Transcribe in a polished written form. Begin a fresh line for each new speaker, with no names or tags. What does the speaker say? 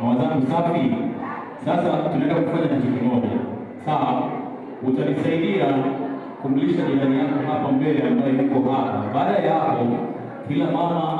Mama zangu safi. Sasa tunaenda kufanya kitu kimoja. Sawa? Utanisaidia kumlisha jirani yako hapa mbele ambaye yuko hapa. Baada ya hapo kila mama